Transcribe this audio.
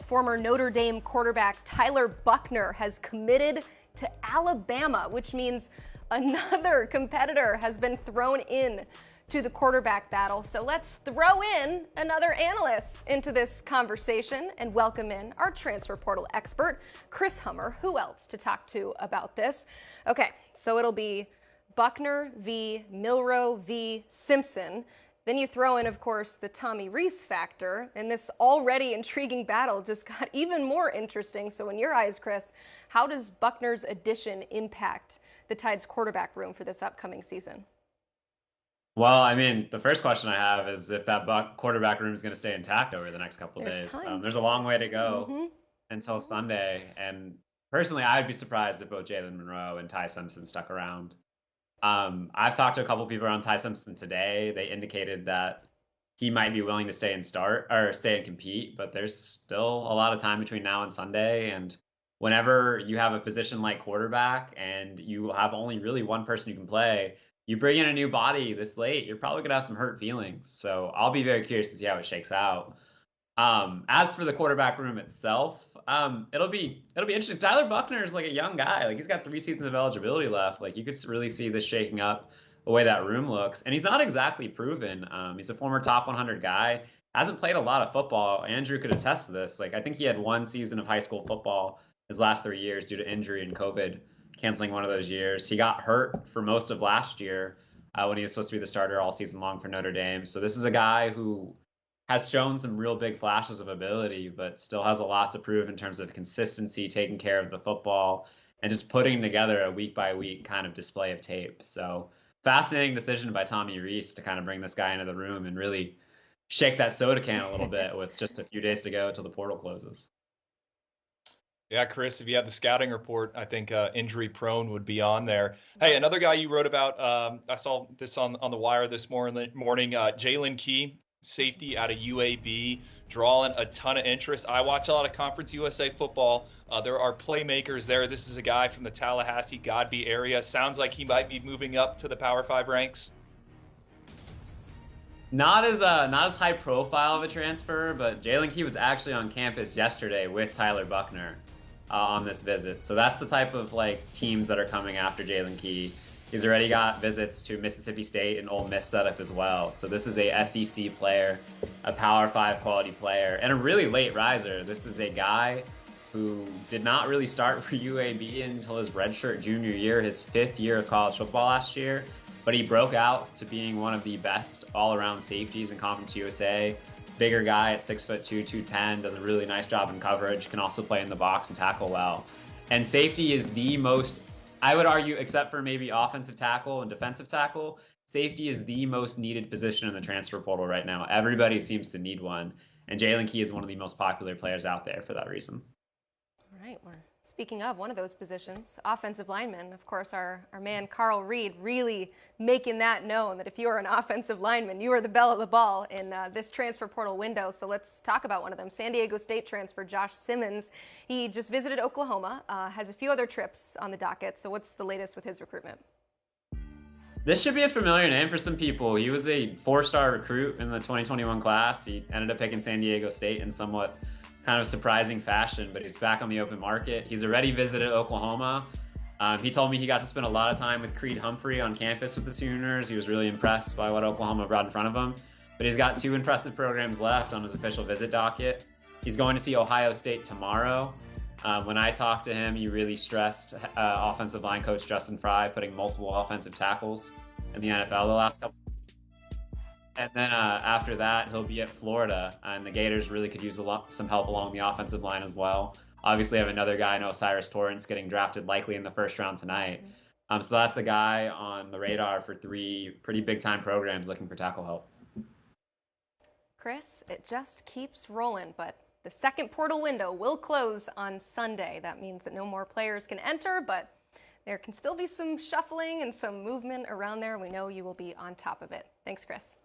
Former Notre Dame quarterback Tyler Buchner has committed to Alabama, which means another competitor has been thrown in to the quarterback battle. So let's throw in another analyst into this conversation and welcome in our transfer portal expert, Chris Hummer. Who else to talk to about this? Okay, so it'll be Buchner v. Milroe v. Simpson. Then you throw in, of course, the Tommy Rees factor, and this already intriguing battle just got even more interesting. So in your eyes, Chris, how does Buchner's addition impact the Tide's quarterback room for this upcoming season? Well, I mean, the first question I have is if that quarterback room is going to stay intact over the next couple of days. There's a long way to go until Sunday. And personally, I'd be surprised if both Jalen Monroe and Ty Simpson stuck around. I've talked to a couple of people around Ty Simpson today. They indicated that he might be willing to stay and compete, but there's still a lot of time between now and Sunday. And whenever you have a position like quarterback and you have only really one person you can play, you bring in a new body this late, you're probably going to have some hurt feelings. So I'll be very curious to see how it shakes out. As for the quarterback room itself, it'll be interesting. Tyler Buchner is like a young guy. Like, he's got 3 seasons of eligibility left. Like, you could really see this shaking up the way that room looks. And he's not exactly proven. He's a former top 100 guy. Hasn't played a lot of football. Andrew could attest to this. Like, I think he had 1 season of high school football his last 3 years due to injury and COVID canceling one of those years. He got hurt for most of last year when he was supposed to be the starter all season long for Notre Dame. So this is a guy who has shown some real big flashes of ability, but still has a lot to prove in terms of consistency, taking care of the football, and just putting together a week-by-week kind of display of tape. So fascinating decision by Tommy Rees to kind of bring this guy into the room and really shake that soda can a little bit with just a few days to go till the portal closes. Yeah, Chris, if you had the scouting report, I think injury prone would be on there. Hey, another guy you wrote about, I saw this on the wire this morning, Jalen Key, safety out of UAB, drawing a ton of interest. I watch a lot of Conference USA football. There are playmakers there. This is a guy from the Tallahassee, Godby area. Sounds like he might be moving up to the Power 5 ranks. Not as high profile of a transfer, but Jalen Key was actually on campus yesterday with Tyler Buchner on this visit. So that's the type of like teams that are coming after Jalen Key. He's already got visits to Mississippi State and Ole Miss setup as well. So this is a SEC player, a Power 5 quality player, and a really late riser. This is a guy who did not really start for UAB until his redshirt junior year, his 5th year of college football last year. But he broke out to being one of the best all-around safeties in Conference USA. Bigger guy at 6'2", 210, does a really nice job in coverage, can also play in the box and tackle well. And safety is the most, I would argue, except for maybe offensive tackle and defensive tackle, safety is the most needed position in the transfer portal right now. Everybody seems to need one, and Jalen Key is one of the most popular players out there for that reason. All right, we're speaking of one of those positions, offensive lineman. Of course, our man Carl Reed really making that known that if you are an offensive lineman, you are the belle of the ball in this transfer portal window. So let's talk about one of them. San Diego State transfer Josh Simmons. He just visited Oklahoma, has a few other trips on the docket. So what's the latest with his recruitment? This should be a familiar name for some people. He was a 4-star recruit in the 2021 class. He ended up picking San Diego State in somewhat kind of surprising fashion, but he's back on the open market. He's already visited Oklahoma. He told me he got to spend a lot of time with Creed Humphrey on campus with the Sooners. He was really impressed by what Oklahoma brought in front of him. But he's got 2 impressive programs left on his official visit docket. He's going to see Ohio State tomorrow. When I talked to him, he really stressed offensive line coach Justin Fry putting multiple offensive tackles in the NFL the last couple. And then after that, he'll be at Florida, and the Gators really could use some help along the offensive line as well. Obviously, I have another guy, Osiris Torrance, getting drafted likely in the 1st round tonight. So that's a guy on the radar for 3 pretty big-time programs looking for tackle help. Chris, it just keeps rolling, but the second portal window will close on Sunday. That means that no more players can enter, but there can still be some shuffling and some movement around there. We know you will be on top of it. Thanks, Chris.